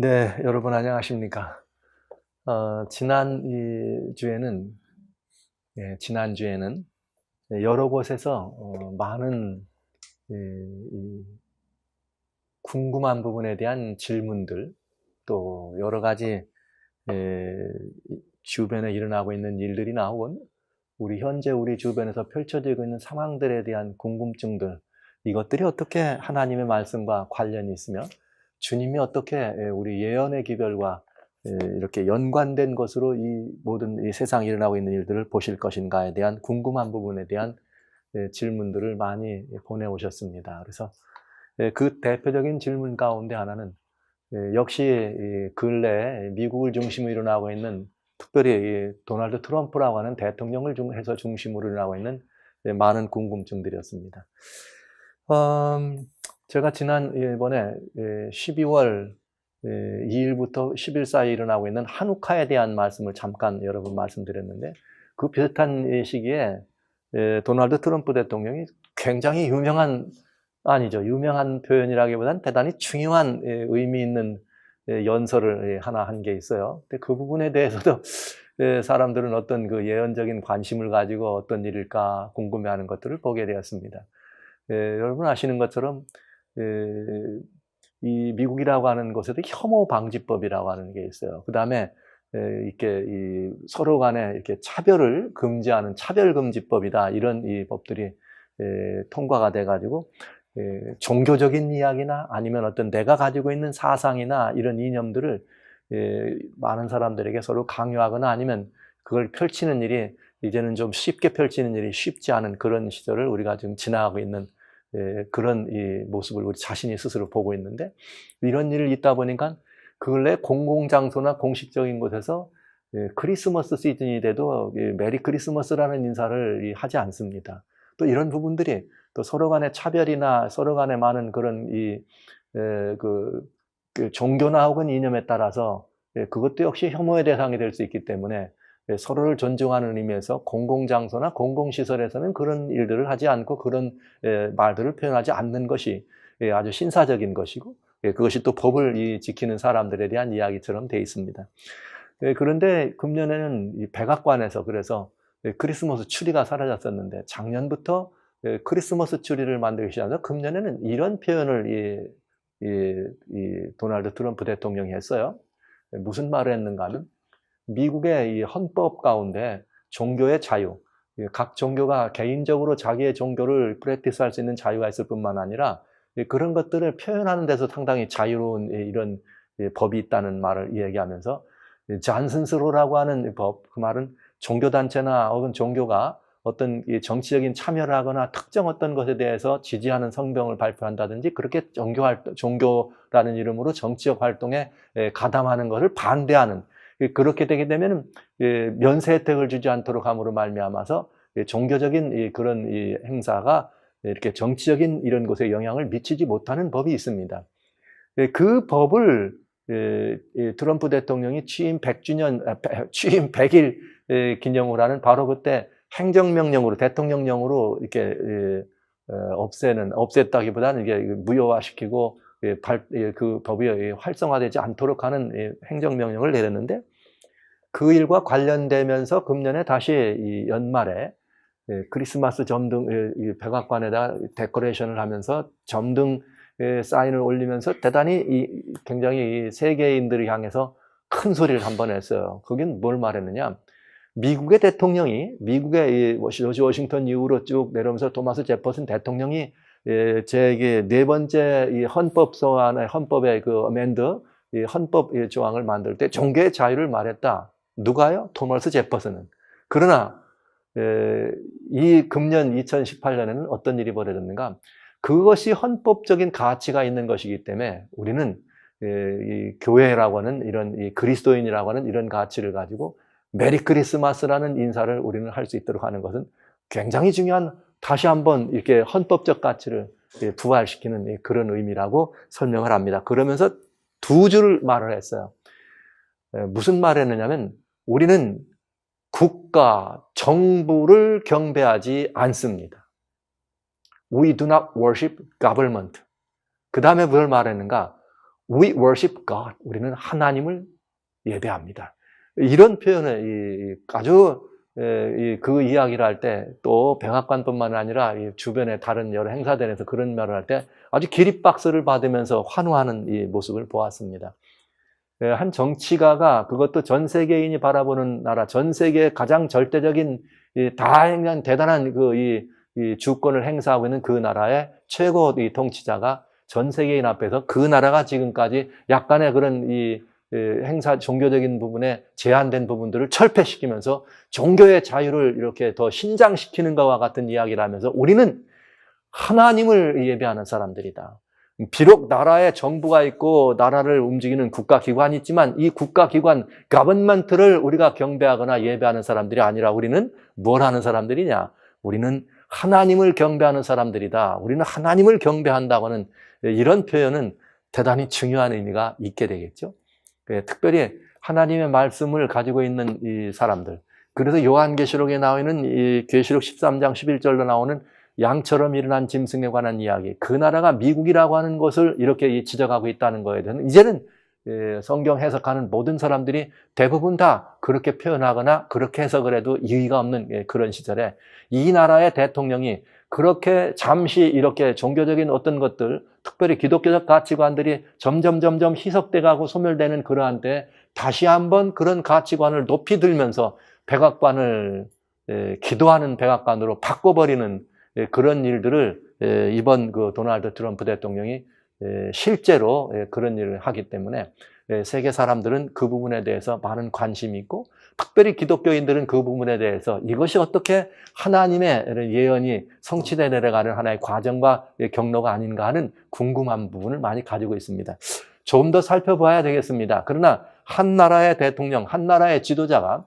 네, 여러분 안녕하십니까? 지난주에는 여러 곳에서 많은 이 궁금한 부분에 대한 질문들, 또 여러 가지 주변에 일어나고 있는 일들이 나오곤 현재 우리 주변에서 펼쳐지고 있는 상황들에 대한 궁금증들, 이것들이 어떻게 하나님의 말씀과 관련이 있으며 주님이 어떻게 우리 예언의 기별과 이렇게 연관된 것으로 이 모든 이 세상에 일어나고 있는 일들을 보실 것인가에 대한 궁금한 부분에 대한 질문들을 많이 보내오셨습니다. 그래서 그 대표적인 질문 가운데 하나는 역시 근래 미국을 중심으로 일어나고 있는, 특별히 도널드 트럼프라고 하는 대통령을 해서 중심으로 일어나고 있는 많은 궁금증들이었습니다. 제가 이번에 12월 2일부터 10일 사이에 일어나고 있는 한우카에 대한 말씀을 잠깐 여러분 말씀드렸는데, 그 비슷한 시기에 도널드 트럼프 대통령이 굉장히 유명한 표현이라기보다는 대단히 중요한 의미 있는 연설을 하나 한 게 있어요. 근데 그 부분에 대해서도 사람들은 어떤 그 예언적인 관심을 가지고 어떤 일일까 궁금해하는 것들을 보게 되었습니다. 여러분 아시는 것처럼 이 미국이라고 하는 곳에도 혐오 방지법이라고 하는 게 있어요. 그 다음에 이렇게 서로 간에 이렇게 차별을 금지하는 차별금지법이다, 이런 이 법들이 통과가 돼가지고 종교적인 이야기나 아니면 어떤 내가 가지고 있는 사상이나 이런 이념들을 많은 사람들에게 서로 강요하거나 아니면 그걸 펼치는 일이 이제는 좀 쉽게 펼치는 일이 쉽지 않은 그런 시절을 우리가 지금 지나가고 있는 그런 이 모습을 우리 자신이 스스로 보고 있는데, 이런 일이 있다 보니까 근래 공공장소나 공식적인 곳에서 크리스마스 시즌이 돼도 메리 크리스마스라는 인사를 하지 않습니다. 또 이런 부분들이 또 서로 간의 차별이나 서로 간의 많은 그런 그 종교나 혹은 이념에 따라서 그것도 역시 혐오의 대상이 될 수 있기 때문에 서로를 존중하는 의미에서 공공장소나 공공시설에서는 그런 일들을 하지 않고 그런 말들을 표현하지 않는 것이 아주 신사적인 것이고, 그것이 또 법을 지키는 사람들에 대한 이야기처럼 되어 있습니다. 그런데 금년에는 이 백악관에서 그래서 크리스마스 추리가 사라졌었는데, 작년부터 크리스마스 추리를 만들기 시작해서 금년에는 이런 표현을 도널드 트럼프 대통령이 했어요. 무슨 말을 했는가 하면, 미국의 이 헌법 가운데 종교의 자유, 각 종교가 개인적으로 자기의 종교를 프랙티스할 수 있는 자유가 있을 뿐만 아니라 그런 것들을 표현하는 데서 상당히 자유로운 이런 법이 있다는 말을 이야기하면서, 잔슨스로라고 하는 법, 그 말은 종교단체나 혹은 종교가 어떤 정치적인 참여를 하거나 특정 어떤 것에 대해서 지지하는 성명을 발표한다든지 그렇게 종교라는 이름으로 정치적 활동에 가담하는 것을 반대하는, 그렇게 되게 되면 면세 혜택을 주지 않도록 함으로 말미암아서 종교적인 그런 행사가 이렇게 정치적인 이런 곳에 영향을 미치지 못하는 법이 있습니다. 그 법을 트럼프 대통령이 취임 100일 기념을 하는 바로 그때 행정명령으로, 대통령령으로 이렇게 없앴다기보다는 이게 무효화시키고 그 법이 활성화되지 않도록 하는 행정명령을 내렸는데, 그 일과 관련되면서 금년에 다시 이 연말에 크리스마스 점등, 백악관에다 데코레이션을 하면서 점등 사인을 올리면서 대단히 굉장히 세계인들을 향해서 큰 소리를 한번 했어요. 그게 뭘 말했느냐? 미국의 대통령이, 미국의 조지 워싱턴 이후로 쭉 내려오면서 토마스 제퍼슨 대통령이 제 네 번째 이 헌법소안의 헌법의 그 어멘드, 이 헌법 조항을 만들 때 종교의 자유를 말했다. 누가요? 토마스 제퍼슨은. 그러나 이 금년 2018년에는 어떤 일이 벌어졌는가? 그것이 헌법적인 가치가 있는 것이기 때문에 우리는 이 교회라고 하는 이런 그리스도인이라고 하는 이런 가치를 가지고 메리 크리스마스라는 인사를 우리는 할 수 있도록 하는 것은 굉장히 중요한, 다시 한번 이렇게 헌법적 가치를 부활시키는 그런 의미라고 설명을 합니다. 그러면서 두 줄 말을 했어요. 무슨 말을 했느냐면, 우리는 국가, 정부를 경배하지 않습니다. We do not worship government. 그 다음에 뭘 말했는가? We worship God. 우리는 하나님을 예배합니다. 이런 표현을 아주 그 이야기를 할 때 또 백악관뿐만 아니라 주변의 다른 여러 행사들에서 그런 말을 할 때 아주 기립박수를 받으면서 환호하는 이 모습을 보았습니다. 한 정치가가 그것도 전 세계인이 바라보는 나라, 전 세계의 가장 절대적인 다양한 대단한 이 주권을 행사하고 있는 그 나라의 최고 이 통치자가 전 세계인 앞에서 그 나라가 지금까지 약간의 그런 행사 종교적인 부분에 제한된 부분들을 철폐시키면서 종교의 자유를 이렇게 더 신장시키는 것과 같은 이야기를 하면서 우리는 하나님을 예배하는 사람들이다. 비록 나라에 정부가 있고 나라를 움직이는 국가기관이 있지만 이 국가기관, 가버먼트를 우리가 경배하거나 예배하는 사람들이 아니라 우리는 뭘 하는 사람들이냐? 우리는 하나님을 경배하는 사람들이다. 우리는 하나님을 경배한다고 하는 이런 표현은 대단히 중요한 의미가 있게 되겠죠. 특별히 하나님의 말씀을 가지고 있는 이 사람들. 그래서 요한계시록에 나와 있는 이 계시록 13장 11절로 나오는 양처럼 일어난 짐승에 관한 이야기. 그 나라가 미국이라고 하는 것을 이렇게 지적하고 있다는 거에 대해서는 이제는 성경 해석하는 모든 사람들이 대부분 다 그렇게 표현하거나 그렇게 해석을 해도 이의가 없는 그런 시절에 이 나라의 대통령이 그렇게 잠시 이렇게 종교적인 어떤 것들, 특별히 기독교적 가치관들이 점점 희석돼 가고 소멸되는 그러한 때 다시 한번 그런 가치관을 높이 들면서 백악관을 기도하는 백악관으로 바꿔버리는 그런 일들을 이번 그 도널드 트럼프 대통령이 실제로 그런 일을 하기 때문에 세계 사람들은 그 부분에 대해서 많은 관심이 있고 특별히 기독교인들은 그 부분에 대해서 이것이 어떻게 하나님의 예언이 성취되어 내려가는 하나의 과정과 경로가 아닌가 하는 궁금한 부분을 많이 가지고 있습니다. 좀 더 살펴봐야 되겠습니다. 그러나 한 나라의 대통령, 한 나라의 지도자가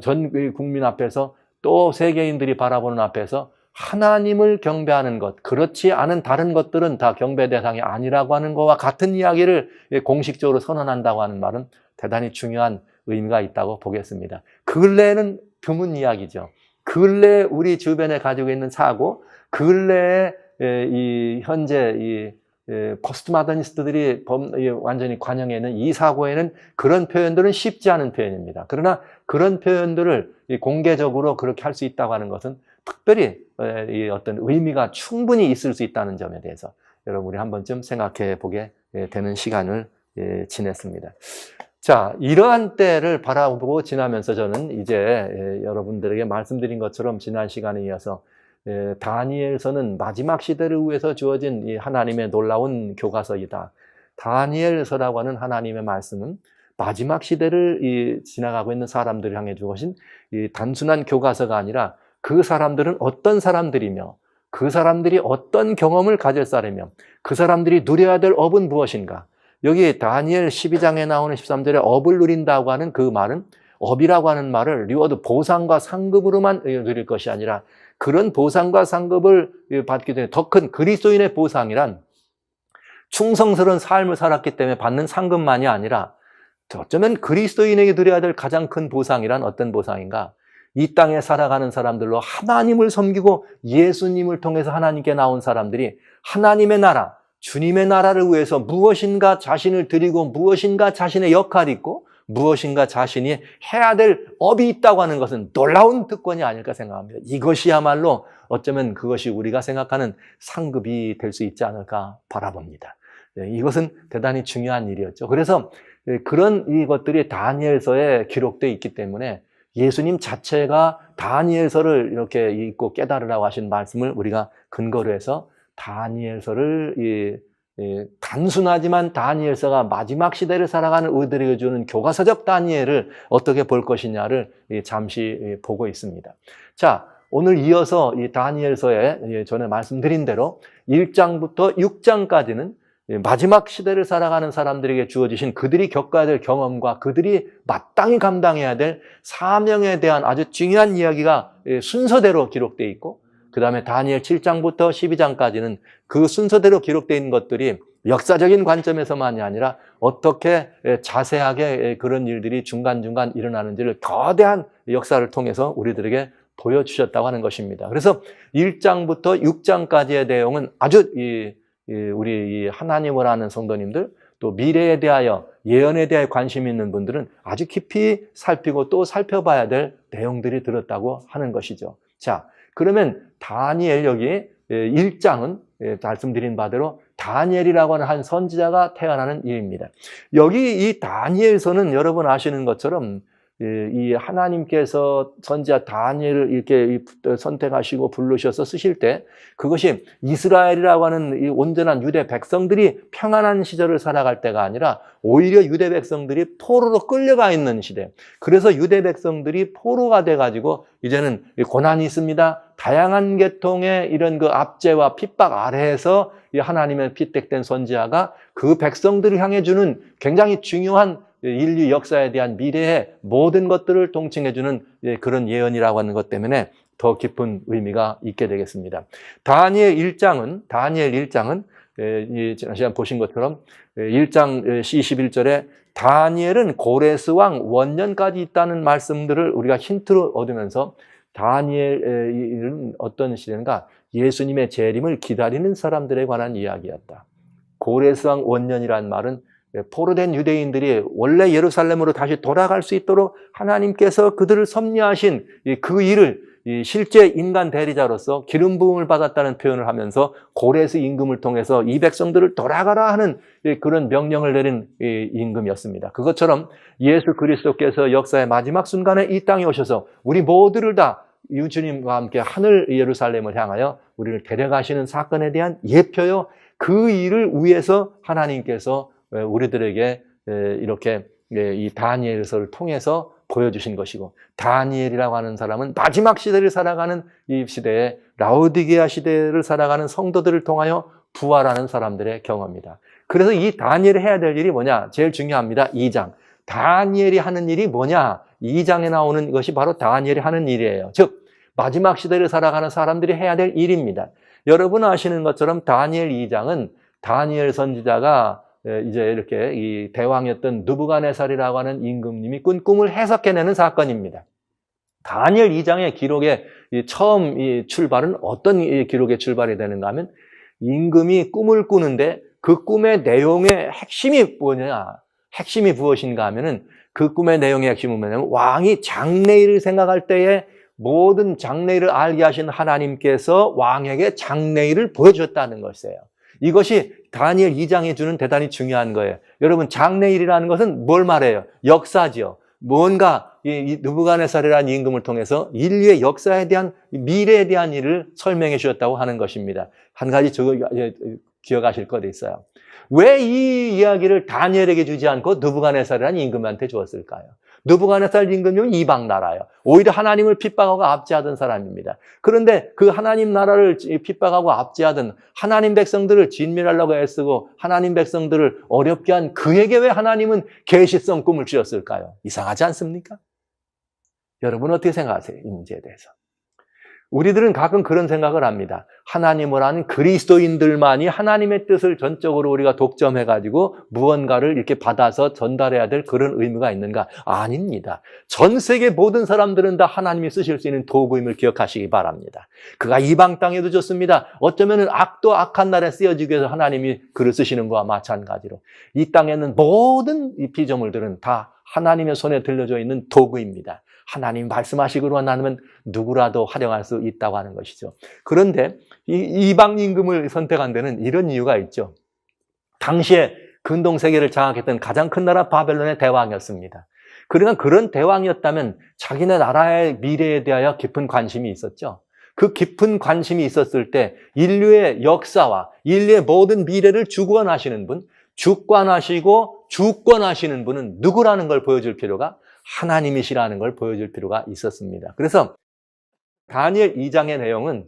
전 국민 앞에서 또 세계인들이 바라보는 앞에서 하나님을 경배하는 것, 그렇지 않은 다른 것들은 다 경배 대상이 아니라고 하는 것과 같은 이야기를 공식적으로 선언한다고 하는 말은 대단히 중요한 의미가 있다고 보겠습니다. 근래에는 드문 이야기죠. 근래에 우리 주변에 가지고 있는 사고, 근래에 이 현재 이 포스트 마더니스트들이 완전히 관영해 있는 이 사고에는 그런 표현들은 쉽지 않은 표현입니다. 그러나 그런 표현들을 공개적으로 그렇게 할 수 있다고 하는 것은 특별히 어떤 의미가 충분히 있을 수 있다는 점에 대해서 여러분이 한 번쯤 생각해 보게 되는 시간을 지냈습니다. 자, 이러한 때를 바라보고 지나면서 저는 이제 여러분들에게 말씀드린 것처럼 지난 시간에 이어서 다니엘서는 마지막 시대를 위해서 주어진 이 하나님의 놀라운 교과서이다. 다니엘서라고 하는 하나님의 말씀은 마지막 시대를 지나가고 있는 사람들을 향해 주어진 이 단순한 교과서가 아니라 그 사람들은 어떤 사람들이며 그 사람들이 어떤 경험을 가질 사람이며 그 사람들이 누려야 될 업은 무엇인가. 여기 다니엘 12장에 나오는 13절에 업을 누린다고 하는 그 말은 업이라고 하는 말을 리워드 보상과 상급으로만 누릴 것이 아니라 그런 보상과 상급을 받기 전에 더 큰 그리스도인의 보상이란 충성스러운 삶을 살았기 때문에 받는 상급만이 아니라 어쩌면 그리스도인에게 누려야 될 가장 큰 보상이란 어떤 보상인가? 이 땅에 살아가는 사람들로 하나님을 섬기고 예수님을 통해서 하나님께 나온 사람들이 하나님의 나라, 주님의 나라를 위해서 무엇인가 자신을 드리고 무엇인가 자신의 역할이 있고 무엇인가 자신이 해야 될 업이 있다고 하는 것은 놀라운 특권이 아닐까 생각합니다. 이것이야말로 어쩌면 그것이 우리가 생각하는 상급이 될 수 있지 않을까 바라봅니다. 이것은 대단히 중요한 일이었죠. 그래서 그런 이것들이 다니엘서에 기록되어 있기 때문에 예수님 자체가 다니엘서를 이렇게 읽고 깨달으라고 하신 말씀을 우리가 근거로 해서 다니엘서를 단순하지만 다니엘서가 마지막 시대를 살아가는 우리들에게 주는 교과서적 다니엘을 어떻게 볼 것이냐를 잠시 보고 있습니다. 자, 오늘 이어서 이 다니엘서에 전에 말씀드린 대로 1장부터 6장까지는 마지막 시대를 살아가는 사람들에게 주어지신 그들이 겪어야 될 경험과 그들이 마땅히 감당해야 될 사명에 대한 아주 중요한 이야기가 순서대로 기록되어 있고 그 다음에 다니엘 7장부터 12장까지는 그 순서대로 기록되어 있는 것들이 역사적인 관점에서만이 아니라 어떻게 자세하게 그런 일들이 중간중간 일어나는지를 거대한 역사를 통해서 우리들에게 보여주셨다고 하는 것입니다. 그래서 1장부터 6장까지의 내용은 아주 우리 하나님을 아는 성도님들 또 미래에 대하여 예언에 대해 관심이 있는 분들은 아주 깊이 살피고 또 살펴봐야 될 내용들이 들었다고 하는 것이죠. 자, 그러면 다니엘 여기 1장은 말씀드린 바대로 다니엘이라고 하는 한 선지자가 태어나는 일입니다. 여기 이 다니엘서는 여러분 아시는 것처럼 이 하나님께서 선지자 다니엘을 이렇게 선택하시고 부르셔서 쓰실 때 그것이 이스라엘이라고 하는 이 온전한 유대 백성들이 평안한 시절을 살아갈 때가 아니라 오히려 유대 백성들이 포로로 끌려가 있는 시대. 그래서 유대 백성들이 포로가 돼가지고 이제는 고난이 있습니다. 다양한 계통의 이런 그 압제와 핍박 아래에서 이 하나님의 피택된 선지자가 그 백성들을 향해 주는 굉장히 중요한 인류 역사에 대한 미래의 모든 것들을 통칭해주는 그런 예언이라고 하는 것 때문에 더 깊은 의미가 있게 되겠습니다. 다니엘 1장은 지난 시간 보신 것처럼 1장 21절에 다니엘은 고레스 왕 원년까지 있다는 말씀들을 우리가 힌트로 얻으면서 다니엘은 어떤 시대인가? 예수님의 재림을 기다리는 사람들에 관한 이야기였다. 고레스 왕 원년이란 말은 포로된 유대인들이 원래 예루살렘으로 다시 돌아갈 수 있도록 하나님께서 그들을 섭리하신 그 일을 실제 인간 대리자로서 기름 부음을 받았다는 표현을 하면서 고레스 임금을 통해서 이 백성들을 돌아가라 하는 그런 명령을 내린 임금이었습니다. 그것처럼 예수 그리스도께서 역사의 마지막 순간에 이 땅에 오셔서 우리 모두를 다 주님과 함께 하늘 예루살렘을 향하여 우리를 데려가시는 사건에 대한 예표요. 그 일을 위해서 하나님께서 우리들에게 이렇게 이 다니엘서를 통해서 보여주신 것이고, 다니엘이라고 하는 사람은 마지막 시대를 살아가는 이 시대에 라오디게아 시대를 살아가는 성도들을 통하여 부활하는 사람들의 경험입니다. 그래서 이 다니엘이 해야 될 일이 뭐냐? 제일 중요합니다. 2장. 다니엘이 하는 일이 뭐냐? 2장에 나오는 것이 바로 다니엘이 하는 일이에요. 즉 마지막 시대를 살아가는 사람들이 해야 될 일입니다. 여러분 아시는 것처럼 다니엘 2장은 다니엘 선지자가 이제 이렇게 이 대왕이었던 느부갓네살이라고 하는 임금님이 꾼 꿈을 해석해내는 사건입니다. 다니엘 2장의 기록의 처음 출발은 어떤 기록의 출발이 되는가 하면 임금이 꿈을 꾸는데 그 꿈의 내용의 핵심이 뭐냐? 핵심이 무엇인가 하면은 그 꿈의 내용의 핵심은 뭐냐면 왕이 장래일을 생각할 때에 모든 장래일을 알게 하신 하나님께서 왕에게 장래일을 보여주셨다는 것이에요. 이것이 다니엘 2장에 주는 대단히 중요한 거예요. 여러분, 장래일이라는 것은 뭘 말해요? 역사죠. 뭔가 이 느부갓네살이라는 임금을 통해서 인류의 역사에 대한 미래에 대한 일을 설명해 주셨다고 하는 것입니다. 한 가지 기억하실 것도 있어요. 왜 이 이야기를 다니엘에게 주지 않고 느부갓네살이라는 임금한테 주었을까요? 느부갓네살 임금은 이방 나라예요. 오히려 하나님을 핍박하고 압제하던 사람입니다. 그런데 그 하나님 나라를 핍박하고 압제하던 하나님 백성들을 진멸하려고 애쓰고 하나님 백성들을 어렵게 한 그에게 왜 하나님은 계시성 꿈을 주셨을까요? 이상하지 않습니까? 여러분 어떻게 생각하세요? 이 문제에 대해서. 우리들은 가끔 그런 생각을 합니다. 하나님을 아는 그리스도인들만이 하나님의 뜻을 전적으로 우리가 독점해가지고 무언가를 이렇게 받아서 전달해야 될 그런 의무가 있는가? 아닙니다. 전 세계 모든 사람들은 다 하나님이 쓰실 수 있는 도구임을 기억하시기 바랍니다. 그가 이방 땅에도 좋습니다. 어쩌면 악도 악한 날에 쓰여지기 위해서 하나님이 그를 쓰시는 것과 마찬가지로 이 땅에 있는 모든 이 피조물들은 다 하나님의 손에 들려져 있는 도구입니다. 하나님 말씀하시기로 나누면 누구라도 활용할 수 있다고 하는 것이죠. 그런데 이 이방 임금을 선택한 데는 이런 이유가 있죠. 당시에 근동 세계를 장악했던 가장 큰 나라 바벨론의 대왕이었습니다. 그러니까 그런 대왕이었다면 자기네 나라의 미래에 대하여 깊은 관심이 있었죠. 그 깊은 관심이 있었을 때 인류의 역사와 인류의 모든 미래를 주관하시는 분, 주관하시고 주권하시는 분은 누구라는 걸 보여줄 필요가 하나님이시라는 걸 보여줄 필요가 있었습니다. 그래서 다니엘 2장의 내용은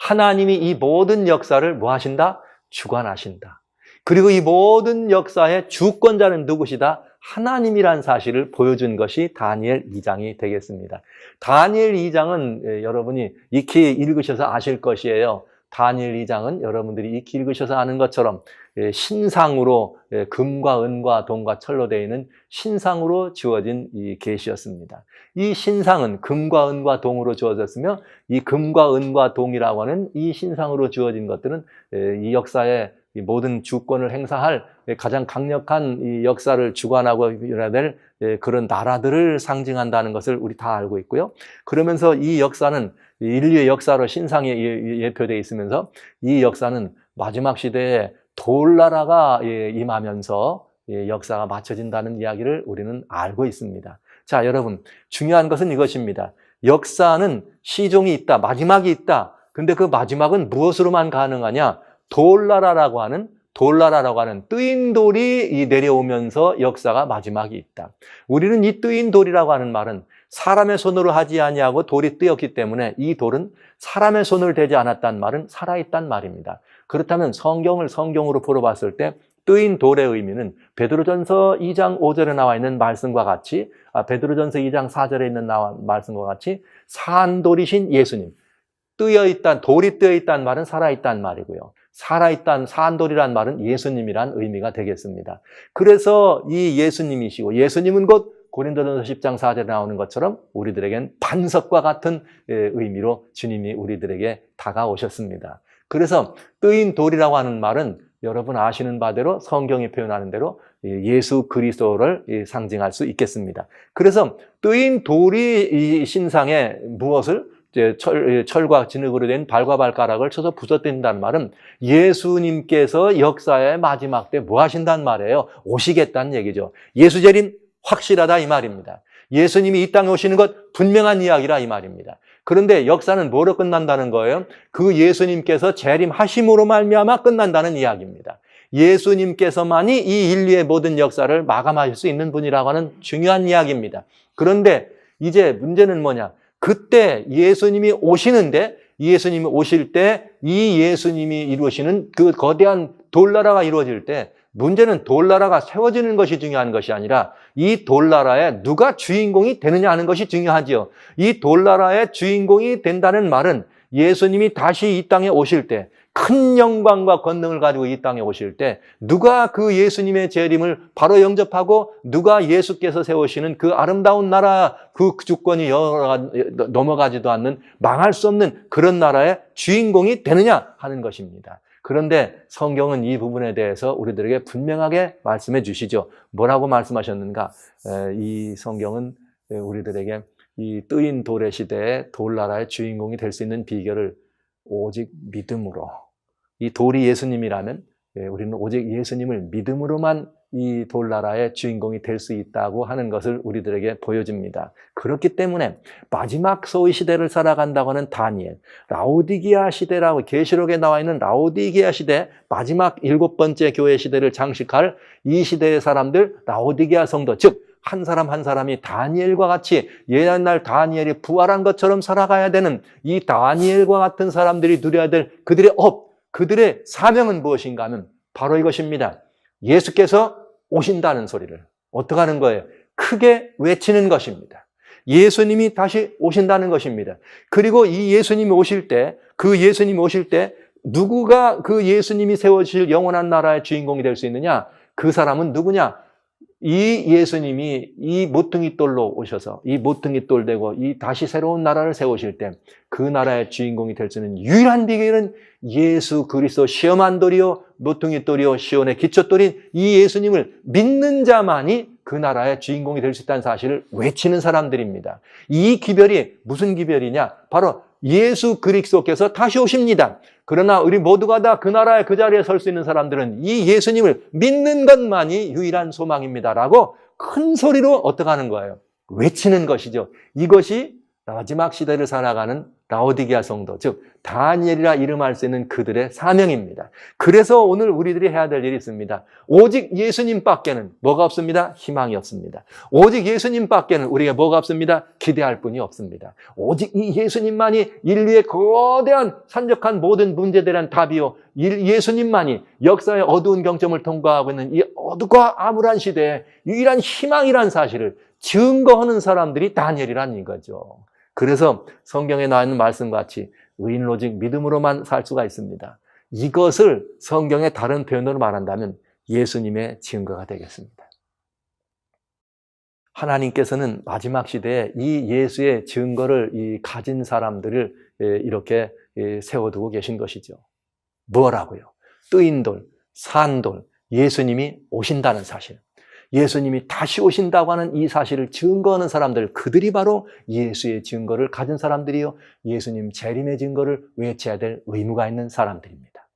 하나님이 이 모든 역사를 뭐 하신다? 주관하신다. 그리고 이 모든 역사의 주권자는 누구시다? 하나님이란 사실을 보여준 것이 다니엘 2장이 되겠습니다. 다니엘 2장은 여러분이 익히 읽으셔서 아실 것이에요. 다니엘 2장은 여러분들이 익히 읽으셔서 아는 것처럼 신상으로 금과 은과 동과 철로 되어 있는 신상으로 주어진 이 계시였습니다. 이 신상은 금과 은과 동으로 주어졌으며 이 금과 은과 동이라고 하는 이 신상으로 주어진 것들은 이 역사의 이 모든 주권을 행사할 가장 강력한 이 역사를 주관하고 일어나야 될 그런 나라들을 상징한다는 것을 우리 다 알고 있고요. 그러면서 이 역사는 인류의 역사로 신상에 예표되어 있으면서 이 역사는 마지막 시대에 돌나라가 임하면서 역사가 맞춰진다는 이야기를 우리는 알고 있습니다. 자, 여러분, 중요한 것은 이것입니다. 역사는 시종이 있다, 마지막이 있다. 근데 그 마지막은 무엇으로만 가능하냐? 돌나라라고 하는 뜨인 돌이 내려오면서 역사가 마지막이 있다. 우리는 이 뜨인 돌이라고 하는 말은 사람의 손으로 하지 아니하고 돌이 뜨였기 때문에 이 돌은 사람의 손을 대지 않았단 말은 살아있단 말입니다. 그렇다면 성경을 성경으로 풀어봤을 때 뜨인 돌의 의미는 베드로전서 2장 5절에 나와 있는 말씀과 같이 베드로전서 2장 4절에 있는 말씀과 같이 산돌이신 예수님, 돌이 뜨여있다는 말은 살아있다는 말이고요. 살아있다는 산돌이란 말은 예수님이란 의미가 되겠습니다. 그래서 이 예수님이시고, 예수님은 곧 고린도전서 10장 4절에 나오는 것처럼 우리들에겐 반석과 같은 의미로 주님이 우리들에게 다가오셨습니다. 그래서 뜨인 돌이라고 하는 말은 여러분 아시는 바대로 성경이 표현하는 대로 예수 그리스도를 상징할 수 있겠습니다. 그래서 뜨인 돌이 이 신상에 무엇을 철과 진흙으로 된 발과 발가락을 쳐서 부서뜨린다는 말은 예수님께서 역사의 마지막 때 뭐 하신다는 말이에요? 오시겠다는 얘기죠. 예수 재림 확실하다 이 말입니다. 예수님이 이 땅에 오시는 것 분명한 이야기라 이 말입니다. 그런데 역사는 뭐로 끝난다는 거예요? 그 예수님께서 재림하심으로 말미암아 끝난다는 이야기입니다. 예수님께서만이 이 인류의 모든 역사를 마감하실 수 있는 분이라고 하는 중요한 이야기입니다. 그런데 이제 문제는 뭐냐? 그때 예수님이 오시는데 예수님이 오실 때 이 예수님이 이루시는 그 거대한 돌나라가 이루어질 때 문제는 돌나라가 세워지는 것이 중요한 것이 아니라 이 돌나라에 누가 주인공이 되느냐 하는 것이 중요하지요. 이 돌나라의 주인공이 된다는 말은 예수님이 다시 이 땅에 오실 때 큰 영광과 권능을 가지고 이 땅에 오실 때 누가 그 예수님의 재림을 바로 영접하고 누가 예수께서 세우시는 그 아름다운 나라 그 주권이 넘어가지도 않는 망할 수 없는 그런 나라의 주인공이 되느냐 하는 것입니다. 그런데 성경은 이 부분에 대해서 우리들에게 분명하게 말씀해 주시죠. 뭐라고 말씀하셨는가? 이 성경은 우리들에게 이 뜨인 돌의 시대에 돌나라의 주인공이 될 수 있는 비결을 오직 믿음으로, 이 돌이 예수님이라면 우리는 오직 예수님을 믿음으로만 이 돌나라의 주인공이 될 수 있다고 하는 것을 우리들에게 보여줍니다. 그렇기 때문에 마지막 소위 시대를 살아간다고 하는 다니엘, 라오디게아 시대라고 계시록에 나와 있는 라오디게아 시대, 마지막 7번째 교회 시대를 장식할 이 시대의 사람들, 라오디게아 성도, 즉 한 사람 한 사람이 다니엘과 같이 옛날 다니엘이 부활한 것처럼 살아가야 되는 이 다니엘과 같은 사람들이 누려야 될 그들의 업, 그들의 사명은 무엇인가 하면 바로 이것입니다. 예수께서 오신다는 소리를 어떻게 하는 거예요? 크게 외치는 것입니다. 예수님이 다시 오신다는 것입니다. 그리고 이 예수님이 오실 때, 그 예수님이 오실 때 누구가 그 예수님이 세워주실 영원한 나라의 주인공이 될 수 있느냐? 그 사람은 누구냐? 이 예수님이 이 모퉁이 돌로 오셔서 이 모퉁이 돌 되고 이 다시 새로운 나라를 세우실 때 그 나라의 주인공이 될 수 있는 유일한 비결은 예수 그리스도 시험한 돌이요 모퉁이 돌이요 시온의 기초돌인 이 예수님을 믿는 자만이 그 나라의 주인공이 될 수 있다는 사실을 외치는 사람들입니다. 이 기별이 무슨 기별이냐? 바로 예수 그리스도께서 다시 오십니다. 그러나 우리 모두가 다 그 나라의 그 자리에 설 수 있는 사람들은 이 예수님을 믿는 것만이 유일한 소망입니다라고 큰 소리로 어떻게 하는 거예요? 외치는 것이죠. 이것이 마지막 시대를 살아가는 라오디게아 성도, 즉 다니엘이라 이름할 수 있는 그들의 사명입니다. 그래서 오늘 우리들이 해야 될 일이 있습니다. 오직 예수님밖에는 뭐가 없습니다? 희망이 없습니다. 오직 예수님밖에는 우리가 뭐가 없습니다? 기대할 분이 없습니다. 오직 이 예수님만이 인류의 거대한 산적한 모든 문제들에 대한 답이요, 예수님만이 역사의 어두운 경점을 통과하고 있는 이 어둡고 암울한 시대에 유일한 희망이라는 사실을 증거하는 사람들이 다니엘이라는 이거죠. 그래서 성경에 나와 있는 말씀과 같이 의인은 오직 믿음으로만 살 수가 있습니다. 이것을 성경의 다른 표현으로 말한다면 예수님의 증거가 되겠습니다. 하나님께서는 마지막 시대에 이 예수의 증거를 가진 사람들을 이렇게 세워두고 계신 것이죠. 뭐라고요? 뜨인 돌. 산돌, 예수님이 오신다는 사실, 예수님이 다시 오신다고 하는 이 사실을 증거하는 사람들, 그들이 바로 예수의 증거를 가진 사람들이요, 예수님 재림의 증거를 외쳐야 될 의무가 있는 사람들입니다.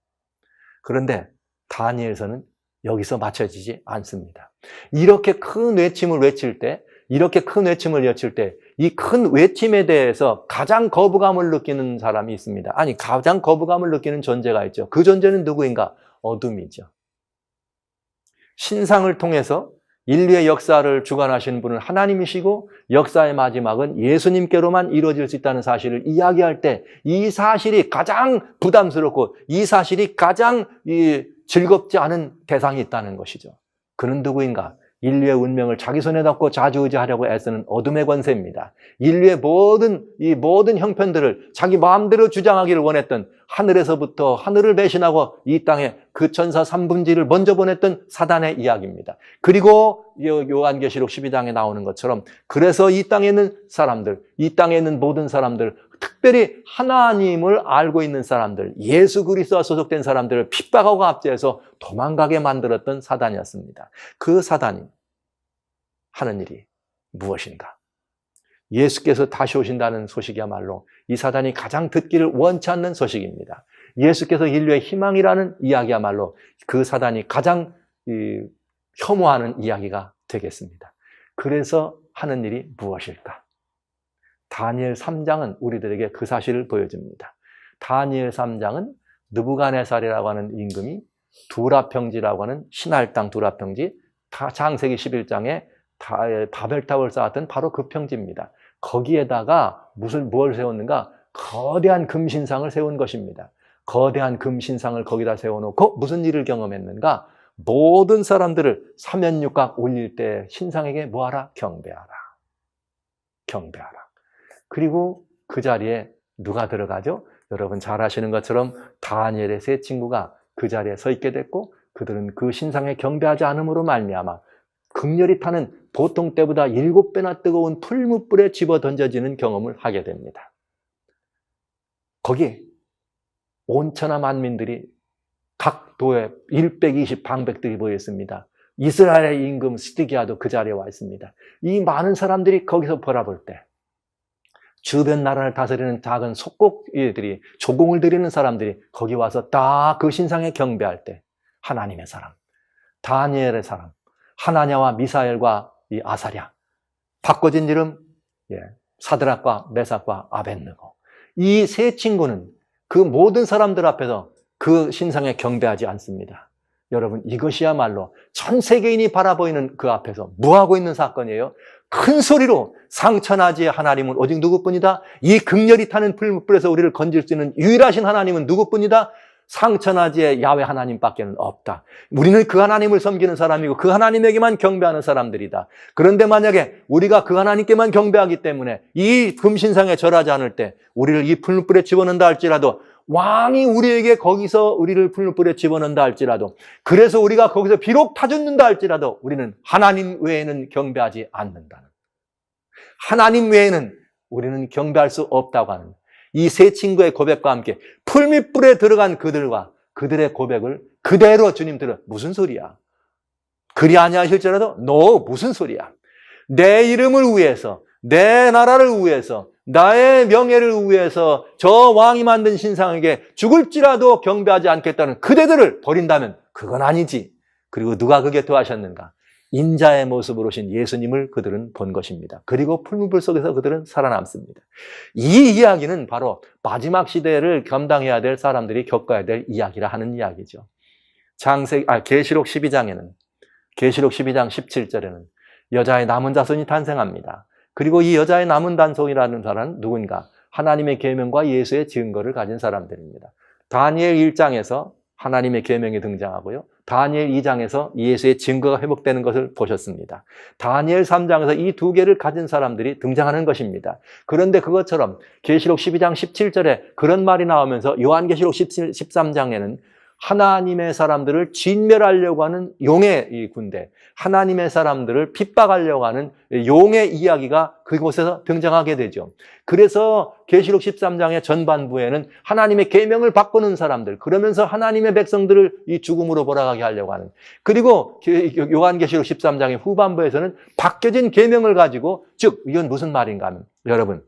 그런데 다니엘서는 여기서 맞춰지지 않습니다. 이렇게 큰 외침을 외칠 때, 이 큰 외침에 대해서 가장 거부감을 느끼는 사람이 있습니다. 아니, 가장 거부감을 느끼는 존재가 있죠. 그 존재는 누구인가? 어둠이죠. 신상을 통해서 인류의 역사를 주관하시는 분은 하나님이시고, 역사의 마지막은 예수님께로만 이루어질 수 있다는 사실을 이야기할 때, 이 사실이 가장 부담스럽고 이 사실이 가장 즐겁지 않은 대상이 있다는 것이죠. 그는 누구인가? 인류의 운명을 자기 손에 넣고 좌지우지하려고 애쓰는 어둠의 권세입니다. 인류의 모든 형편들을 자기 마음대로 주장하기를 원했던, 하늘에서부터 하늘을 배신하고 이 땅에 그 천사 3분지를 먼저 보냈던 사단의 이야기입니다. 그리고 요한계시록 12장에 나오는 것처럼, 그래서 이 땅에 있는 사람들, 이 땅에 있는 모든 사람들, 특별히 하나님을 알고 있는 사람들, 예수 그리스도와 소속된 사람들을 핍박하고 압제해서 도망가게 만들었던 사단이었습니다. 그 사단이 하는 일이 무엇인가? 예수께서 다시 오신다는 소식이야말로 이 사단이 가장 듣기를 원치 않는 소식입니다. 예수께서 인류의 희망이라는 이야기야말로 그 사단이 가장 혐오하는 이야기가 되겠습니다. 그래서 하는 일이 무엇일까? 다니엘 3장은 우리들에게 그 사실을 보여줍니다. 다니엘 3장은 느부갓네살이라고 하는 임금이 두라평지라고 하는 신할 땅 두라평지, 창세기 11장에 바벨탑을 쌓았던 바로 그 평지입니다. 거기에다가 뭘 세웠는가? 거대한 금신상을 세운 것입니다. 거대한 금신상을 거기다 세워놓고 무슨 일을 경험했는가? 모든 사람들을 사면육각 올릴 때 신상에게 뭐하라? 경배하라. 경배하라. 그리고 그 자리에 누가 들어가죠? 여러분 잘 아시는 것처럼 다니엘의 세 친구가 그 자리에 서 있게 됐고, 그들은 그 신상에 경배하지 않음으로 말미암아 극렬히 타는 보통 때보다 7배나 뜨거운 풀무불에 집어 던져지는 경험을 하게 됩니다. 거기 온천하 만민들이 각 도에 120 방백들이 모여 있습니다. 이스라엘의 임금 시드기야도 그 자리에 와 있습니다. 이 많은 사람들이 거기서 바라볼 때, 주변 나라를 다스리는 작은 속국들이, 조공을 드리는 사람들이 거기 와서 딱 그 신상에 경배할 때, 하나님의 사람, 다니엘의 사람, 하나냐와 미사엘과 이 아사랴, 바꿔진 이름 사드락과 메삭과 아벳느고, 이 세 친구는 그 모든 사람들 앞에서 그 신상에 경배하지 않습니다. 여러분, 이것이야말로 전 세계인이 바라보이는 그 앞에서 뭐하고 있는 사건이에요? 큰 소리로 상천하지의 하나님은 오직 누구뿐이다? 이 극렬히 타는 풀무불에서 우리를 건질 수 있는 유일하신 하나님은 누구뿐이다? 상천하지의 야훼 하나님밖에는 없다. 우리는 그 하나님을 섬기는 사람이고 그 하나님에게만 경배하는 사람들이다. 그런데 만약에 우리가 그 하나님께만 경배하기 때문에 이 금신상에 절하지 않을 때 우리를 이 풀무불에 집어넣는다 할지라도, 왕이 우리에게 거기서 우리를 풀무불에 집어넣는다 할지라도, 그래서 우리가 거기서 비록 타 죽는다 할지라도 우리는 하나님 외에는 경배하지 않는다는, 하나님 외에는 우리는 경배할 수 없다고 하는 이 세 친구의 고백과 함께 풀무불에 들어간 그들과 그들의 고백을 그대로 주님 들어, 무슨 소리야? 그리 아니하실지라도 너 무슨 소리야? 내 이름을 위해서, 내 나라를 위해서, 나의 명예를 위해서 저 왕이 만든 신상에게 죽을지라도 경배하지 않겠다는 그대들을 버린다면 그건 아니지. 그리고 누가 그 곁에 하셨는가? 인자의 모습으로 오신 예수님을 그들은 본 것입니다. 그리고 풀무불 속에서 그들은 살아남습니다. 이 이야기는 바로 마지막 시대를 감당해야 될 사람들이 겪어야 될 이야기라 하는 이야기죠. 계시록 12장에는, 계시록 12장 17절에는 여자의 남은 자손이 탄생합니다. 그리고 이 여자의 남은 단손이라는 사람은 누군가? 하나님의 계명과 예수의 증거를 가진 사람들입니다. 다니엘 1장에서 하나님의 계명이 등장하고요, 다니엘 2장에서 예수의 증거가 회복되는 것을 보셨습니다. 다니엘 3장에서 이 두 개를 가진 사람들이 등장하는 것입니다. 그런데 그것처럼 계시록 12장 17절에 그런 말이 나오면서 요한계시록 13장에는 하나님의 사람들을 진멸하려고 하는 용의 이 군대, 하나님의 사람들을 핍박하려고 하는 용의 이야기가 그곳에서 등장하게 되죠. 그래서 계시록 13장의 전반부에는 하나님의 계명을 바꾸는 사람들, 그러면서 하나님의 백성들을 이 죽음으로 몰아가게 하려고 하는, 그리고 요한계시록 13장의 후반부에서는 바뀌어진 계명을 가지고, 즉 이건 무슨 말인가 하면, 여러분,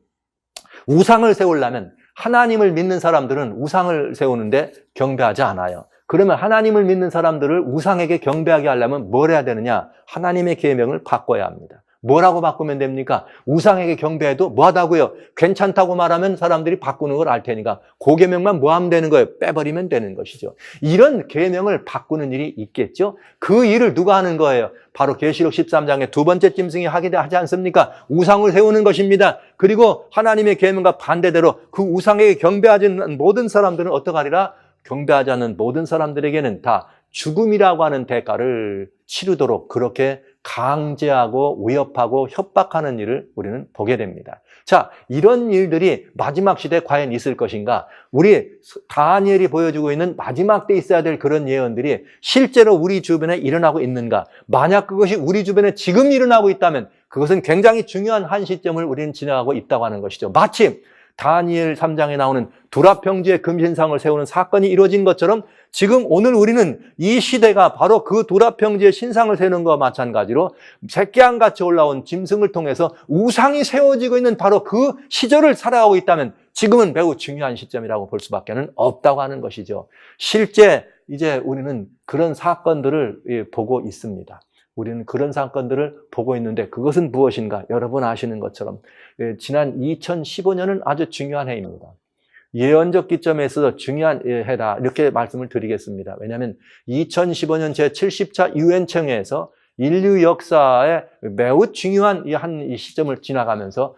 우상을 세우려면 하나님을 믿는 사람들은 우상을 세우는데 경배하지 않아요. 그러면 하나님을 믿는 사람들을 우상에게 경배하게 하려면 뭘 해야 되느냐? 하나님의 계명을 바꿔야 합니다. 뭐라고 바꾸면 됩니까? 우상에게 경배해도 뭐하다고요? 괜찮다고 말하면 사람들이 바꾸는 걸 알 테니까 그 계명만 뭐 하면 되는 거예요? 빼버리면 되는 것이죠. 이런 계명을 바꾸는 일이 있겠죠? 그 일을 누가 하는 거예요? 바로 계시록 13장의 두 번째 짐승이 하지 않습니까? 우상을 세우는 것입니다. 그리고 하나님의 계명과 반대대로 그 우상에게 경배하지 않는 모든 사람들은 어떡하리라? 경배하지 않는 모든 사람들에게는 다 죽음이라고 하는 대가를 치르도록 그렇게 강제하고 위협하고 협박하는 일을 우리는 보게 됩니다. 자, 이런 일들이 마지막 시대에 과연 있을 것인가? 우리 다니엘이 보여주고 있는 마지막 때 있어야 될 그런 예언들이 실제로 우리 주변에 일어나고 있는가? 만약 그것이 우리 주변에 지금 일어나고 있다면 그것은 굉장히 중요한 한 시점을 우리는 지나가고 있다고 하는 것이죠. 마치 다니엘 3장에 나오는 두라평지에 금신상을 세우는 사건이 이루어진 것처럼 지금 오늘 우리는 이 시대가 바로 그 두라평지에 신상을 세우는 것과 마찬가지로 새끼양같이 올라온 짐승을 통해서 우상이 세워지고 있는 바로 그 시절을 살아가고 있다면 지금은 매우 중요한 시점이라고 볼 수밖에 없다고 하는 것이죠. 실제 이제 우리는 그런 사건들을 보고 있습니다. 우리는 그런 사건들을 보고 있는데 그것은 무엇인가? 여러분 아시는 것처럼 지난 2015년은 아주 중요한 해입니다. 예언적 기점에서 중요한 해다 이렇게 말씀을 드리겠습니다. 왜냐하면 2015년 제70차 유엔총회에서 인류 역사에 매우 중요한 이 시점을 지나가면서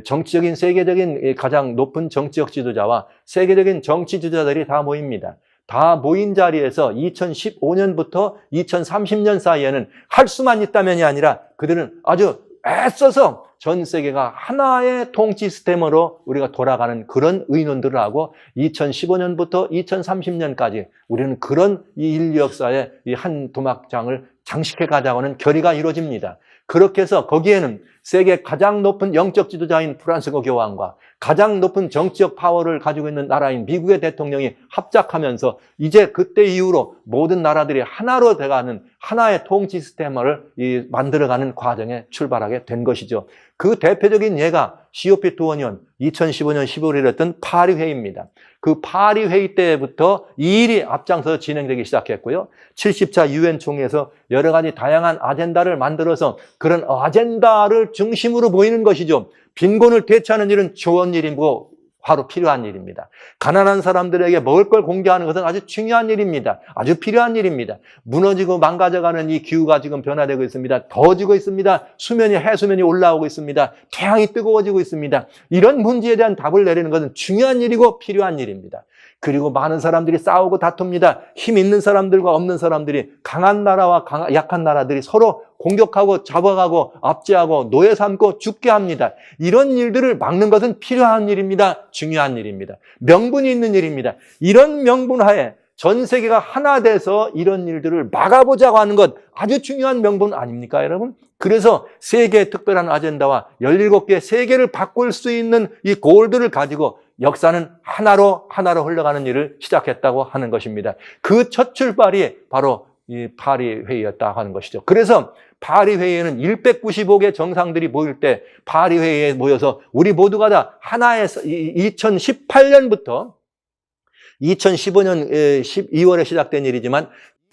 정치적인 세계적인 가장 높은 정치적 지도자와 세계적인 정치 지도자들이 다 모입니다. 다 모인 자리에서 2015년부터 2030년 사이에는 할 수만 있다면이 아니라 그들은 아주 애써서 전 세계가 하나의 통치 시스템으로 우리가 돌아가는 그런 의논들을 하고 2015년부터 2030년까지 우리는 그런 이 인류 역사의 이 한 도막장을 장식해 가자고 하는 결의가 이루어집니다. 그렇게 해서 거기에는 세계 가장 높은 영적 지도자인 프란시스코 교황과 가장 높은 정치적 파워를 가지고 있는 나라인 미국의 대통령이 합작하면서 이제 그때 이후로 모든 나라들이 하나로 돼가는 하나의 통치 시스템을 만들어가는 과정에 출발하게 된 것이죠. 그 대표적인 예가 COP21 2015년 15일에 열렸던 파리 회의입니다. 그 파리 회의 때부터 이 일이 앞장서서 진행되기 시작했고요. 70차 유엔 총회에서 여러 가지 다양한 아젠다를 만들어서 그런 아젠다를 중심으로 보이는 것이죠. 빈곤을 대체하는 일은 좋은 일이고 바로 필요한 일입니다. 가난한 사람들에게 먹을 걸 공개하는 것은 아주 중요한 일입니다. 아주 필요한 일입니다. 무너지고 망가져가는 이 기후가 지금 변화되고 있습니다. 더워지고 있습니다. 해수면이 올라오고 있습니다. 태양이 뜨거워지고 있습니다. 이런 문제에 대한 답을 내리는 것은 중요한 일이고 필요한 일입니다. 그리고 많은 사람들이 싸우고 다툽니다. 힘 있는 사람들과 없는 사람들이, 강한 나라와 약한 나라들이 서로 공격하고 잡아가고 압제하고 노예 삼고 죽게 합니다. 이런 일들을 막는 것은 필요한 일입니다. 중요한 일입니다. 명분이 있는 일입니다. 이런 명분 하에 전 세계가 하나 돼서 이런 일들을 막아보자고 하는 것 아주 중요한 명분 아닙니까, 여러분? 그래서 세계의 특별한 아젠다와 17개 세계를 바꿀 수 있는 이 골들을 가지고 역사는 하나로 흘러가는 일을 시작했다고 하는 것입니다. 그 첫 출발이 바로 이 파리 회의였다고 하는 것이죠. 그래서 파리 회의에는 195개 정상들이 모일 때 파리 회의에 모여서 우리 모두가 다 하나의 2018년부터 2015년 12월에 시작된 일이지만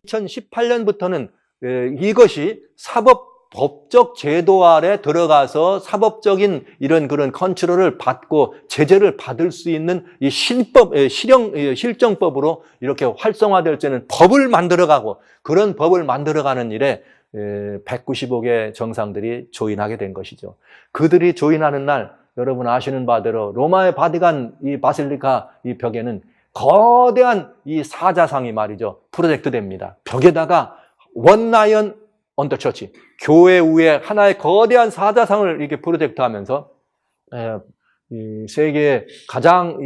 2018년부터는 이것이 법적 제도 아래 들어가서 사법적인 이런 그런 컨트롤을 받고 제재를 받을 수 있는 이 실정법으로 이렇게 활성화될 수 있는 법을 만들어가고 그런 법을 만들어가는 일에 195개 정상들이 조인하게 된 것이죠. 그들이 조인하는 날 여러분 아시는 바대로 로마의 바티칸 이 바실리카 이 벽에는 거대한 이 사자상이 말이죠. 프로젝트됩니다. 벽에다가 원 라이언 on the church. 교회 위에 하나의 거대한 사자상을 이렇게 프로젝트하면서 이 세계에 가장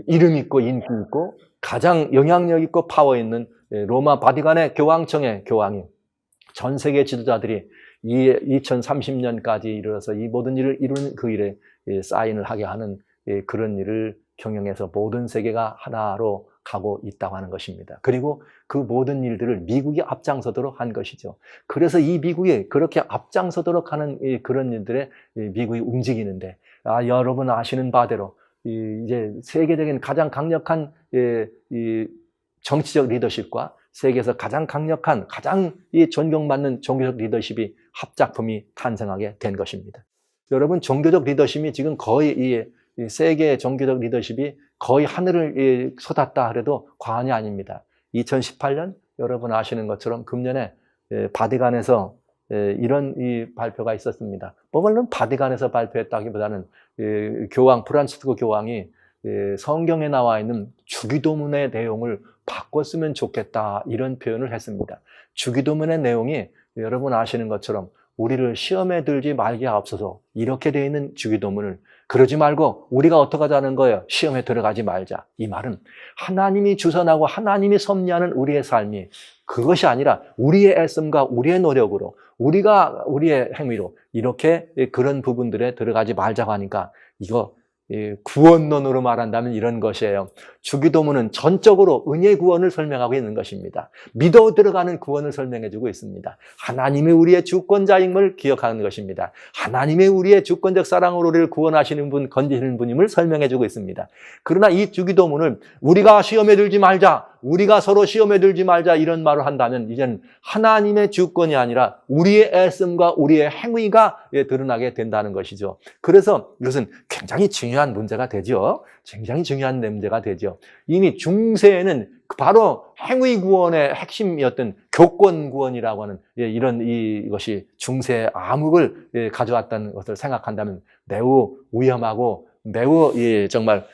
이름 있고 인기 있고 가장 영향력 있고 파워 있는 로마 바티칸의 교황청의 교황이 전 세계 지도자들이 2030년까지 이르러서 이 모든 일을 이루는 그 일에 사인을 하게 하는 그런 일을 경영해서 모든 세계가 하나로 가고 있다고 하는 것입니다. 그리고 그 모든 일들을 미국이 앞장서도록 한 것이죠. 그래서 이 미국이 그렇게 앞장서도록 하는 그런 일들에 미국이 움직이는데, 여러분 아시는 바대로 이제 세계적인 가장 강력한 정치적 리더십과 세계에서 가장 강력한, 가장 존경받는 종교적 리더십이 합작품이 탄생하게 된 것입니다. 여러분, 종교적 리더십이 지금 거의 세계 종교적 리더십이 거의 하늘을 쏟았다 해도 과언이 아닙니다. 2018년 여러분 아시는 것처럼 금년에 바티칸에서 이런 발표가 있었습니다. 물론 바티칸에서 발표했다기보다는 교황 프란치스코 교황이 성경에 나와 있는 주기도문의 내용을 바꿨으면 좋겠다, 이런 표현을 했습니다. 주기도문의 내용이 여러분 아시는 것처럼 우리를 시험에 들지 말게 하옵소서, 이렇게 되어 있는 주기도문을, 그러지 말고 우리가 어떻게 하자는 거예요? 시험에 들어가지 말자. 이 말은 하나님이 주선하고 하나님이 섭리하는 우리의 삶이, 그것이 아니라 우리의 애씀과 우리의 노력으로, 우리의 행위로 이렇게 그런 부분들에 들어가지 말자고 하니까, 이거 구원론으로 말한다면 이런 것이에요. 주기도문은 전적으로 은혜 구원을 설명하고 있는 것입니다. 믿어 들어가는 구원을 설명해주고 있습니다. 하나님이 우리의 주권자임을 기억하는 것입니다. 하나님의 우리의 주권적 사랑으로 우리를 구원하시는 분, 건지시는 분임을 설명해주고 있습니다. 그러나 이 주기도문을 우리가 시험에 들지 말자, 우리가 서로 시험에 들지 말자, 이런 말을 한다면 이제는 하나님의 주권이 아니라 우리의 애씀과 우리의 행위가 드러나게 된다는 것이죠. 그래서 이것은 굉장히 중요한 문제가 되죠. 굉장히 중요한 문제가 되죠. 이미 중세에는 바로 행위 구원의 핵심이었던 교권 구원이라고 하는 이것이 중세의 암흑을 가져왔다는 것을 생각한다면 매우 위험하고 매우 정말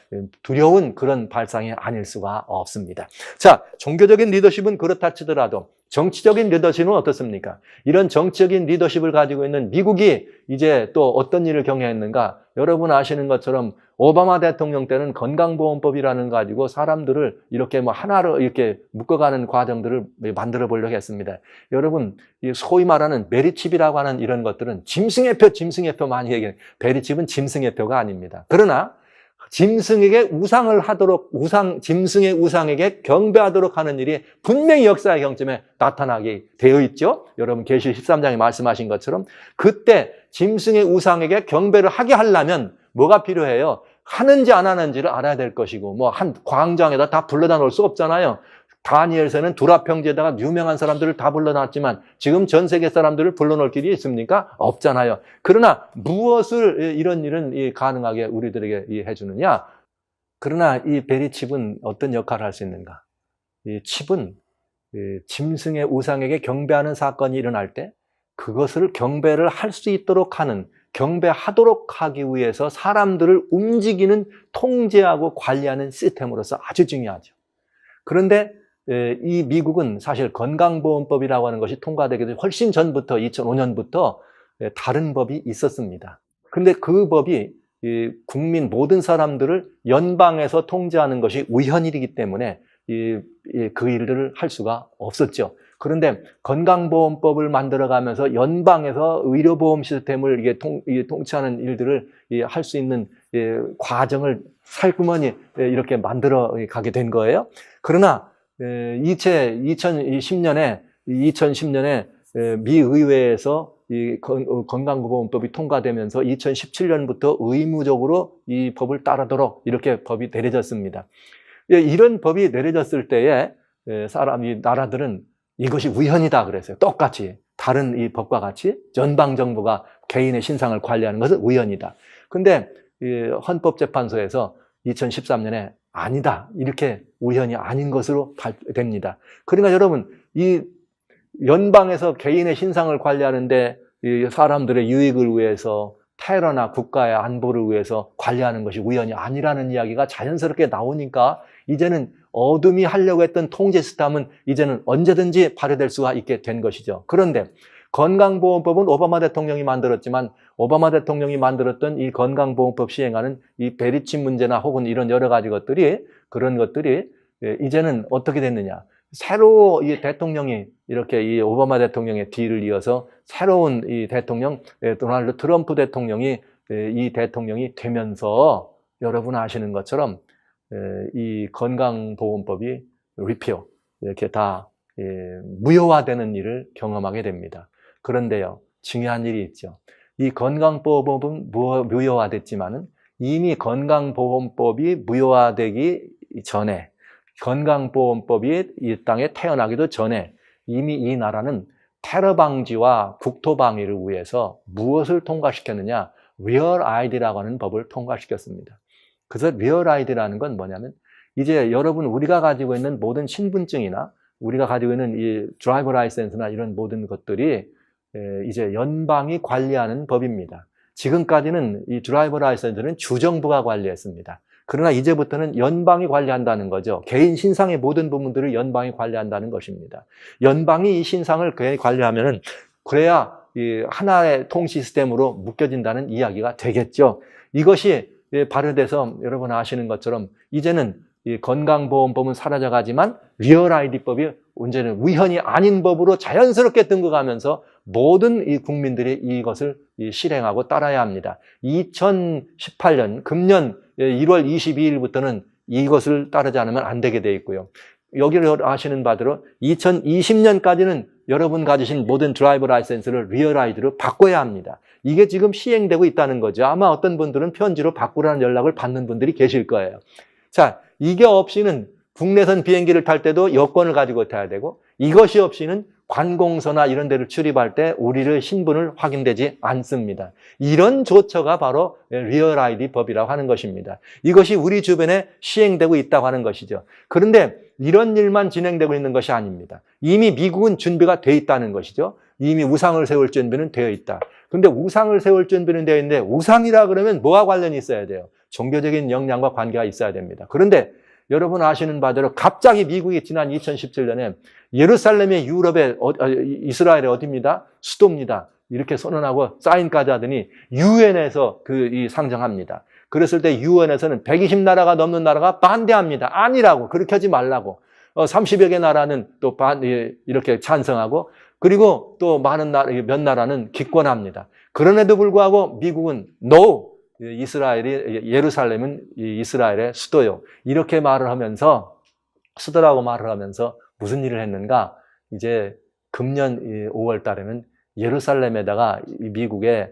두려운 그런 발상이 아닐 수가 없습니다. 자, 종교적인 리더십은 그렇다 치더라도 정치적인 리더십은 어떻습니까? 이런 정치적인 리더십을 가지고 있는 미국이 이제 또 어떤 일을 경영했는가? 여러분 아시는 것처럼 오바마 대통령 때는 건강보험법이라는 가지고 사람들을 이렇게 하나로 이렇게 묶어가는 과정들을 만들어 보려고 했습니다. 여러분, 소위 말하는 메리칩이라고 하는 이런 것들은 짐승의 표 많이 얘기해요. 메리칩은 짐승의 표가 아닙니다. 그러나 짐승에게 우상을 하도록, 짐승의 우상에게 경배하도록 하는 일이 분명히 역사의 경점에 나타나게 되어 있죠. 여러분 계시 13장에 말씀하신 것처럼 그때 짐승의 우상에게 경배를 하게 하려면 뭐가 필요해요? 하는지 안 하는지를 알아야 될 것이고, 한 광장에다 다 불러다 놓을 수 없잖아요. 다니엘서는 두랍 형제에다가 유명한 사람들을 다 불러놨지만 지금 전 세계 사람들을 불러놓을 길이 있습니까? 없잖아요. 그러나 무엇을 이런 일은 가능하게 우리들에게 해주느냐? 그러나 이 베리칩은 어떤 역할을 할 수 있는가? 이 칩은 짐승의 우상에게 경배하는 사건이 일어날 때 그것을 경배를 할 수 있도록 하는, 경배하도록 하기 위해서 사람들을 움직이는, 통제하고 관리하는 시스템으로서 아주 중요하죠. 그런데 이 미국은 사실 건강보험법이라고 하는 것이 통과되기 훨씬 전부터 2005년부터 다른 법이 있었습니다. 그런데 그 법이 국민 모든 사람들을 연방에서 통제하는 것이 우연일이기 때문에 그 일을 할 수가 없었죠. 그런데 건강보험법을 만들어가면서 연방에서 의료보험 시스템을 통치하는 일들을 할 수 있는 과정을 살구머니 이렇게 만들어 가게 된 거예요. 그러나 2010년에 미 의회에서 이 건강보험법이 통과되면서 2017년부터 의무적으로 이 법을 따르도록 이렇게 법이 내려졌습니다. 이런 법이 내려졌을 때에 나라들은 이것이 우연이다 그랬어요. 똑같이 다른 이 법과 같이 연방정부가 개인의 신상을 관리하는 것은 우연이다. 근데 헌법재판소에서 2013년에 아니다, 이렇게 우연이 아닌 것으로 발표됩니다. 그러니까 여러분, 이 연방에서 개인의 신상을 관리하는데 이 사람들의 유익을 위해서, 테러나 국가의 안보를 위해서 관리하는 것이 우연이 아니라는 이야기가 자연스럽게 나오니까 이제는 어둠이 하려고 했던 통제 시스템은 이제는 언제든지 발효될 수가 있게 된 것이죠. 그런데 건강보험법은 오바마 대통령이 만들었지만 오바마 대통령이 만들었던 이 건강보험법 시행하는 이 베리칩 문제나 혹은 이런 여러 가지 것들이, 그런 것들이 이제는 어떻게 됐느냐. 새로 이 대통령이 이렇게 이 오바마 대통령의 뒤를 이어서 새로운 이 대통령, 도널드 트럼프 대통령이 이 대통령이 되면서 여러분 아시는 것처럼 이 건강보험법이 리피어 이렇게 다 무효화되는 일을 경험하게 됩니다. 그런데요, 중요한 일이 있죠. 이 건강보험법은 무효화됐지만은 이미 건강보험법이 무효화되기 전에, 건강보험법이 이 땅에 태어나기도 전에 이미 이 나라는 테러 방지와 국토 방위를 위해서 무엇을 통과시켰느냐? 리얼 아이디라고 하는 법을 통과시켰습니다. 그래서 리얼 아이디라는 건 뭐냐면 이제 여러분 우리가 가지고 있는 모든 신분증이나 우리가 가지고 있는 이 드라이버 라이센스나 이런 모든 것들이 이제 연방이 관리하는 법입니다. 지금까지는 이 드라이버 라이센스는 주정부가 관리했습니다. 그러나 이제부터는 연방이 관리한다는 거죠. 개인 신상의 모든 부분들을 연방이 관리한다는 것입니다. 연방이 이 신상을 관리하면은 그래야 이 하나의 통 시스템으로 묶여진다는 이야기가 되겠죠. 이것이 발효돼서 여러분 아시는 것처럼 이제는 이 건강보험법은 사라져가지만 리얼 아이디법이 언제는 위헌이 아닌 법으로 자연스럽게 등극하면서 모든 이 국민들이 이것을 실행하고 따라야 합니다. 2018년 금년 1월 22일부터는 이것을 따르지 않으면 안 되게 돼 있고요. 여기를 아시는 바대로 2020년까지는 여러분 가지신 모든 드라이버 라이센스를 리얼 아이디로 바꿔야 합니다. 이게 지금 시행되고 있다는 거죠. 아마 어떤 분들은 편지로 바꾸라는 연락을 받는 분들이 계실 거예요. 자, 이게 없이는 국내선 비행기를 탈 때도 여권을 가지고 타야 되고 이것이 없이는 관공서나 이런 데를 출입할 때 우리를 신분을 확인되지 않습니다. 이런 조처가 바로 리얼 아이디 법이라고 하는 것입니다. 이것이 우리 주변에 시행되고 있다고 하는 것이죠. 그런데 이런 일만 진행되고 있는 것이 아닙니다. 이미 미국은 준비가 돼 있다는 것이죠. 이미 우상을 세울 준비는 되어 있다. 그런데 우상을 세울 준비는 되어 있는데 우상이라 그러면 뭐와 관련이 있어야 돼요? 종교적인 역량과 관계가 있어야 됩니다. 그런데 여러분 아시는 바대로 갑자기 미국이 지난 2017년에 예루살렘의 유럽의 이스라엘의 어디입니다? 수도입니다. 이렇게 선언하고 사인까지 하더니 유엔에서 이 상정합니다. 그랬을 때 유엔에서는 120나라가 넘는 나라가 반대합니다. 아니라고, 그렇게 하지 말라고. 30여 개 나라는 또 이렇게 찬성하고 그리고 또 많은 나라, 몇 나라는 기권합니다. 그럼에도 불구하고 미국은 No! 예루살렘은 이스라엘의 수도요. 이렇게 말을 하면서, 수도라고 말을 하면서 무슨 일을 했는가? 이제 금년 5월 달에는 예루살렘에다가 미국의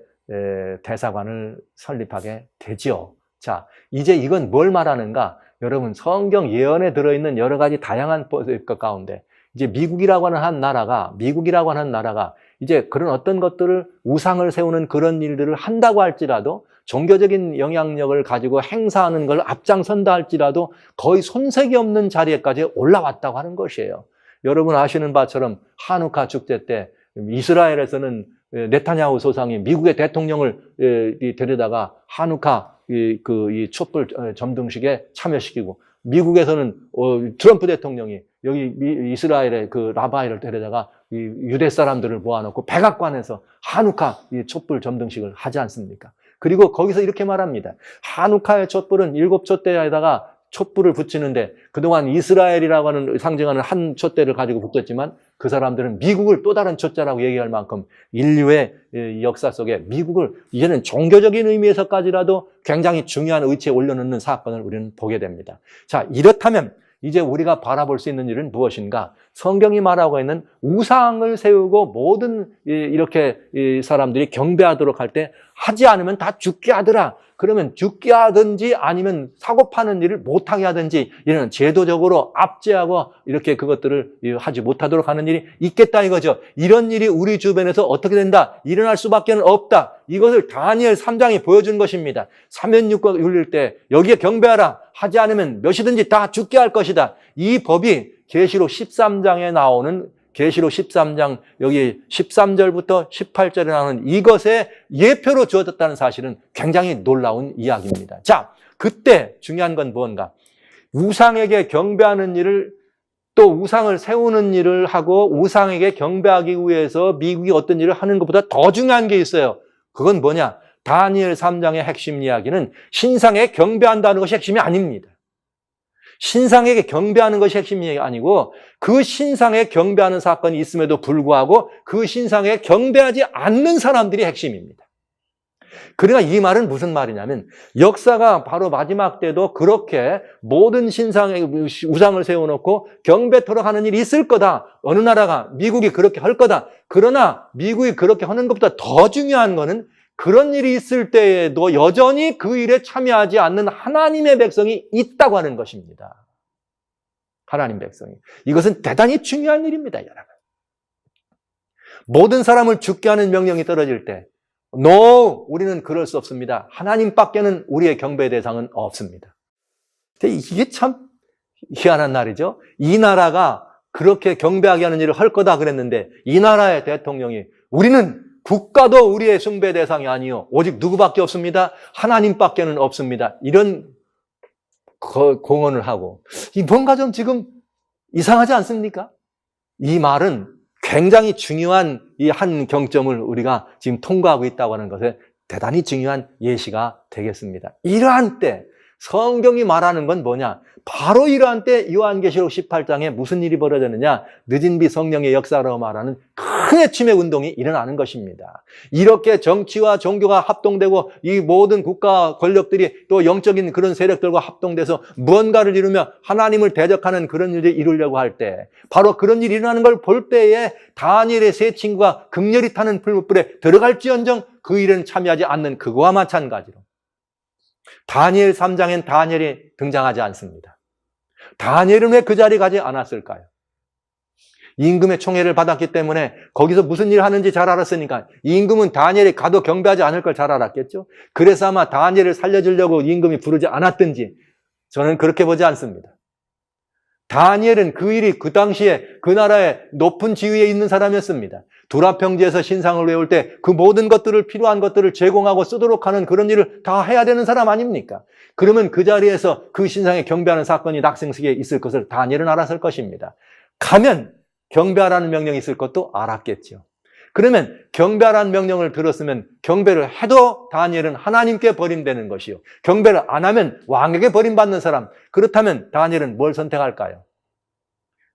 대사관을 설립하게 되죠. 자, 이제 이건 뭘 말하는가? 여러분, 성경 예언에 들어있는 여러 가지 다양한 것 가운데 이제 미국이라고 하는 나라가 이제 그런 어떤 것들을 우상을 세우는 그런 일들을 한다고 할지라도 종교적인 영향력을 가지고 행사하는 걸 앞장선다 할지라도 거의 손색이 없는 자리에까지 올라왔다고 하는 것이에요. 여러분 아시는 바처럼 하누카 축제 때 이스라엘에서는 네타냐후 소상이 미국의 대통령을 데려다가 하누카 이 촛불 점등식에 참여시키고 미국에서는 트럼프 대통령이 여기 이스라엘의 그 라바이를 데려다가 유대 사람들을 모아놓고 백악관에서 하누카 이 촛불 점등식을 하지 않습니까? 그리고 거기서 이렇게 말합니다. 하누카의 촛불은 7촛대에다가 촛불을 붙이는데 그동안 이스라엘이라고 하는 상징하는 한 촛대를 가지고 붙였지만 그 사람들은 미국을 또 다른 촛자라고 얘기할 만큼 인류의 역사 속에 미국을 이제는 종교적인 의미에서까지라도 굉장히 중요한 위치에 올려놓는 사건을 우리는 보게 됩니다. 자, 이렇다면 이제 우리가 바라볼 수 있는 일은 무엇인가? 성경이 말하고 있는 우상을 세우고 모든 이렇게 사람들이 경배하도록 할 때 하지 않으면 다 죽게 하더라. 그러면 죽게 하든지 아니면 사고 파는 일을 못하게 하든지 이런 제도적으로 압제하고 이렇게 그것들을 하지 못하도록 하는 일이 있겠다 이거죠. 이런 일이 우리 주변에서 어떻게 된다? 일어날 수밖에 없다. 이것을 다니엘 3장이 보여준 것입니다. 사면육과 울릴 때 여기에 경배하라. 하지 않으면 몇이든지 다 죽게 할 것이다. 이 법이 계시록 13장에 나오는 계시록 13장 여기 13절부터 18절에 나오는 이것의 예표로 주어졌다는 사실은 굉장히 놀라운 이야기입니다. 자, 그때 중요한 건 무언가? 우상에게 경배하는 일을 또 우상을 세우는 일을 하고 우상에게 경배하기 위해서 미국이 어떤 일을 하는 것보다 더 중요한 게 있어요. 그건 뭐냐? 다니엘 3장의 핵심 이야기는 신상에 경배한다는 것이 핵심이 아닙니다. 신상에게 경배하는 것이 핵심이 아니고 그 신상에 경배하는 사건이 있음에도 불구하고 그 신상에 경배하지 않는 사람들이 핵심입니다. 그러니까 이 말은 무슨 말이냐면 역사가 바로 마지막 때도 그렇게 모든 신상에 우상을 세워놓고 경배토록 하는 일이 있을 거다. 어느 나라가 미국이 그렇게 할 거다. 그러나 미국이 그렇게 하는 것보다 더 중요한 거는 그런 일이 있을 때에도 여전히 그 일에 참여하지 않는 하나님의 백성이 있다고 하는 것입니다. 하나님 백성이. 이것은 대단히 중요한 일입니다, 여러분. 모든 사람을 죽게 하는 명령이 떨어질 때 No! 우리는 그럴 수 없습니다. 하나님밖에는 우리의 경배 대상은 없습니다. 근데 이게 참 희한한 날이죠. 이 나라가 그렇게 경배하게 하는 일을 할 거다 그랬는데 이 나라의 대통령이 우리는 국가도 우리의 숭배 대상이 아니요. 오직 누구밖에 없습니다. 하나님밖에는 없습니다. 이런 공언을 하고 뭔가 좀 지금 이상하지 않습니까? 이 말은 굉장히 중요한 이 한 경점을 우리가 지금 통과하고 있다고 하는 것에 대단히 중요한 예시가 되겠습니다. 이러한 때 성경이 말하는 건 뭐냐? 바로 이러한 때 요한계시록 18장에 무슨 일이 벌어졌느냐? 늦은 비 성령의 역사로 말하는 큰 해침의 운동이 일어나는 것입니다. 이렇게 정치와 종교가 합동되고 이 모든 국가 권력들이 또 영적인 그런 세력들과 합동돼서 무언가를 이루며 하나님을 대적하는 그런 일을 이루려고 할 때 바로 그런 일이 일어나는 걸 볼 때에 다니엘의 세 친구가 극렬히 타는 풀무불에 들어갈지언정 그 일에는 참여하지 않는 그거와 마찬가지로 다니엘 3장엔 다니엘이 등장하지 않습니다. 다니엘은 왜 그 자리에 가지 않았을까요? 임금의 총애를 받았기 때문에 거기서 무슨 일을 하는지 잘 알았으니까 임금은 다니엘이 가도 경배하지 않을 걸 잘 알았겠죠. 그래서 아마 다니엘을 살려주려고 임금이 부르지 않았든지 저는 그렇게 보지 않습니다. 다니엘은 그 일이 그 당시에 그 나라의 높은 지위에 있는 사람이었습니다. 두라평지에서 신상을 외울 때 그 모든 것들을 필요한 것들을 제공하고 쓰도록 하는 그런 일을 다 해야 되는 사람 아닙니까? 그러면 그 자리에서 그 신상에 경배하는 사건이 낙생식에 있을 것을 다니엘은 알았을 것입니다. 가면 경배하라는 명령이 있을 것도 알았겠죠. 그러면 경배하라는 명령을 들었으면 경배를 해도 다니엘은 하나님께 버림되는 것이요. 경배를 안 하면 왕에게 버림받는 사람. 그렇다면 다니엘은 뭘 선택할까요?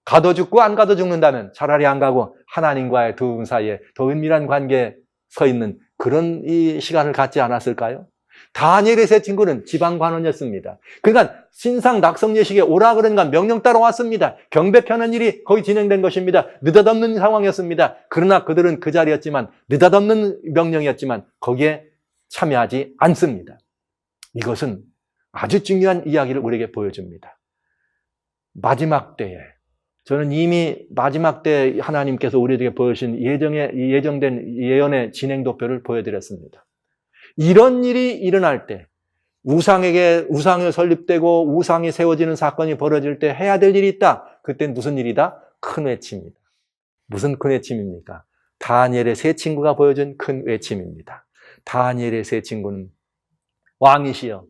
가도 죽고 안 가도 죽는다면 차라리 안 가고 하나님과의 두 분 사이에 더 은밀한 관계에 서 있는 그런 이 시간을 갖지 않았을까요? 다니엘의 세 친구는 지방관원이었습니다. 그러니까 신상 낙성 예식에 오라 그러니까 명령 따라 왔습니다. 경배하는 일이 거의 진행된 것입니다. 느닷없는 상황이었습니다. 그러나 그들은 그 자리였지만 느닷없는 명령이었지만 거기에 참여하지 않습니다. 이것은 아주 중요한 이야기를 우리에게 보여줍니다. 마지막 때에 저는 이미 마지막 때 하나님께서 우리에게 보여주신 예정된 예언의 진행도표를 보여드렸습니다. 이런 일이 일어날 때 우상이 설립되고 우상이 세워지는 사건이 벌어질 때 해야 될 일이 있다. 그땐 무슨 일이다? 큰 외침입니다. 무슨 큰 외침입니까? 다니엘의 세 친구가 보여준 큰 외침입니다. 다니엘의 세 친구는 왕이시여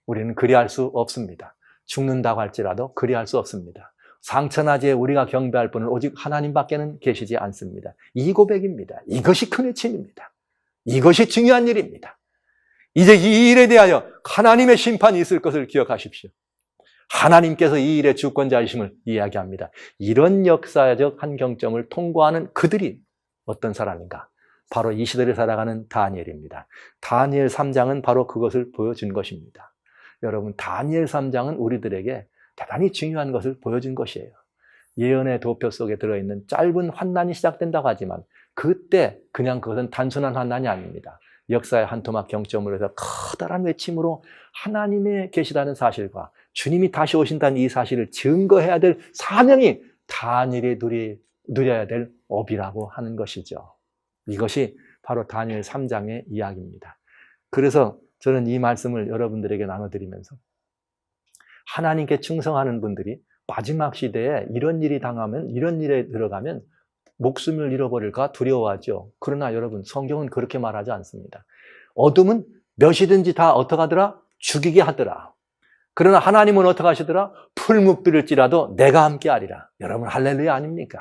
우리는 그리할 수 없습니다. 죽는다고 할지라도 그리할 수 없습니다. 상천하지에 우리가 경배할 분은 오직 하나님밖에는 계시지 않습니다. 이 고백입니다. 이것이 큰 외침입니다. 이것이 중요한 일입니다. 이제 이 일에 대하여 하나님의 심판이 있을 것을 기억하십시오. 하나님께서 이 일의 주권자이심을 이야기합니다. 이런 역사적 한 경점을 통과하는 그들이 어떤 사람인가? 바로 이 시대를 살아가는 다니엘입니다. 다니엘 3장은 바로 그것을 보여준 것입니다. 여러분, 다니엘 3장은 우리들에게 대단히 중요한 것을 보여준 것이에요. 예언의 도표 속에 들어있는 짧은 환난이 시작된다고 하지만 그때 그냥 그것은 단순한 환난이 아닙니다. 역사의 한 토막 경점으로 해서 커다란 외침으로 하나님의 계시다는 사실과 주님이 다시 오신다는 이 사실을 증거해야 될 사명이 다니엘이 누려야 될 업이라고 하는 것이죠. 이것이 바로 다니엘 3장의 이야기입니다. 그래서 저는 이 말씀을 여러분들에게 나눠드리면서 하나님께 충성하는 분들이 마지막 시대에 이런 일이 당하면, 이런 일에 들어가면 목숨을 잃어버릴까 두려워하죠. 그러나 여러분, 성경은 그렇게 말하지 않습니다. 어둠은 몇이든지 다 어떻게 하더라? 죽이게 하더라. 그러나 하나님은 어떻게 하시더라? 풀무불일지라도 내가 함께하리라. 여러분, 할렐루야 아닙니까?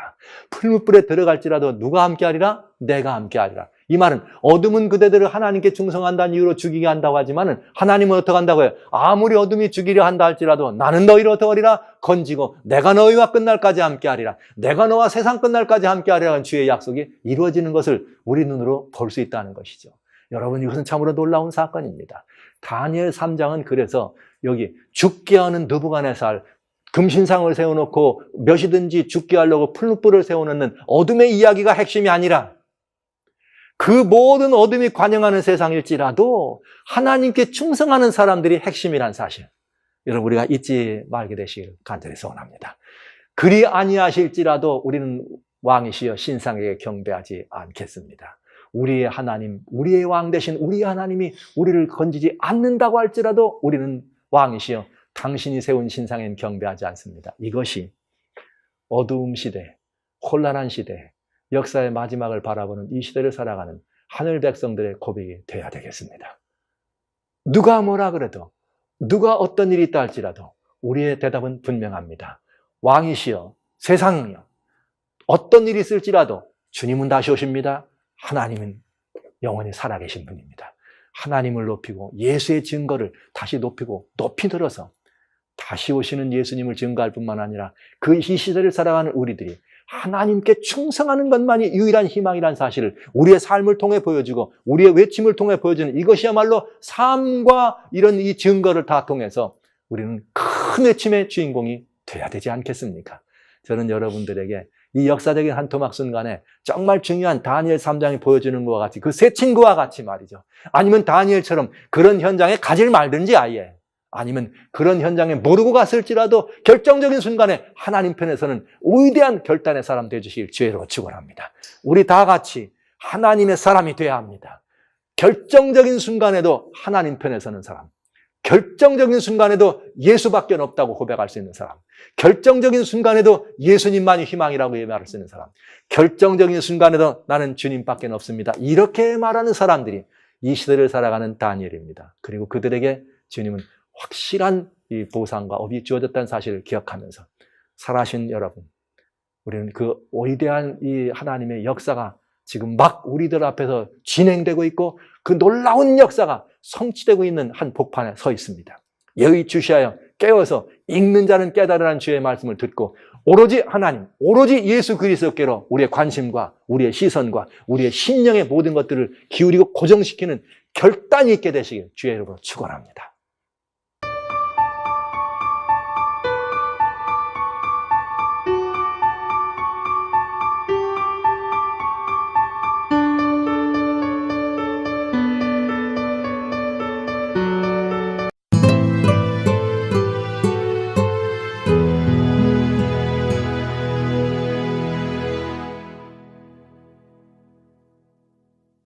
풀무불에 들어갈지라도 누가 함께하리라? 내가 함께하리라. 이 말은 어둠은 그대들을 하나님께 충성한다는 이유로 죽이게 한다고 하지만은 하나님은 어떻게 한다고 해요? 아무리 어둠이 죽이려 한다 할지라도 나는 너희를 어떻게 하리라? 건지고 내가 너희와 끝날까지 함께하리라. 내가 너와 세상 끝날까지 함께하리라는 주의 약속이 이루어지는 것을 우리 눈으로 볼 수 있다는 것이죠. 여러분, 이것은 참으로 놀라운 사건입니다. 다니엘 3장은 그래서 여기 죽게 하는 느부갓네살, 금신상을 세워놓고 몇이든지 죽게 하려고 풀무불을 세워놓는 어둠의 이야기가 핵심이 아니라 그 모든 어둠이 관영하는 세상일지라도 하나님께 충성하는 사람들이 핵심이란 사실, 여러분 우리가 잊지 말게 되시길 간절히 소원합니다. 그리 아니하실지라도 우리는 왕이시여 신상에게 경배하지 않겠습니다. 우리의 하나님, 우리의 왕 되신 우리 하나님이 우리를 건지지 않는다고 할지라도 우리는 왕이시여 당신이 세운 신상엔 경배하지 않습니다. 이것이 어두움 시대, 혼란한 시대, 역사의 마지막을 바라보는 이 시대를 살아가는 하늘 백성들의 고백이 되어야 되겠습니다. 누가 뭐라 그래도, 누가 어떤 일이 있다 할지라도 우리의 대답은 분명합니다. 왕이시여, 세상이여, 어떤 일이 있을지라도 주님은 다시 오십니다. 하나님은 영원히 살아계신 분입니다. 하나님을 높이고 예수의 증거를 다시 높이고 높이 들어서 다시 오시는 예수님을 증거할 뿐만 아니라 그 이 시대를 살아가는 우리들이 하나님께 충성하는 것만이 유일한 희망이라는 사실을 우리의 삶을 통해 보여주고 우리의 외침을 통해 보여주는 이것이야말로 삶과 이런 이 증거를 다 통해서 우리는 큰 외침의 주인공이 돼야 되지 않겠습니까? 저는 여러분들에게 이 역사적인 한 토막 순간에 정말 중요한 다니엘 3장이 보여주는 것과 같이 그 세 친구와 같이 말이죠. 아니면 다니엘처럼 그런 현장에 가질 말든지 아예, 아니면 그런 현장에 모르고 갔을지라도 결정적인 순간에 하나님 편에서는 위대한 결단의 사람 되주실 주의로 축원합니다. 우리 다 같이 하나님의 사람이 되어야 합니다. 결정적인 순간에도 하나님 편에 서는 사람, 결정적인 순간에도 예수밖에 없다고 고백할 수 있는 사람, 결정적인 순간에도 예수님만이 희망이라고 말할 수 있는 사람, 결정적인 순간에도 나는 주님밖에 없습니다. 이렇게 말하는 사람들이 이 시대를 살아가는 다니엘입니다. 그리고 그들에게 주님은 확실한 이 보상과 업이 주어졌다는 사실을 기억하면서 살아신 여러분, 우리는 그 위대한 이 하나님의 역사가 지금 막 우리들 앞에서 진행되고 있고 그 놀라운 역사가 성취되고 있는 한 복판에 서 있습니다. 예의주시하여 깨어서 읽는 자는 깨달으라는 주의 말씀을 듣고 오로지 하나님, 오로지 예수 그리스도께로 우리의 관심과 우리의 시선과 우리의 심령의 모든 것들을 기울이고 고정시키는 결단이 있게 되시길 주의 이름으로 축원합니다.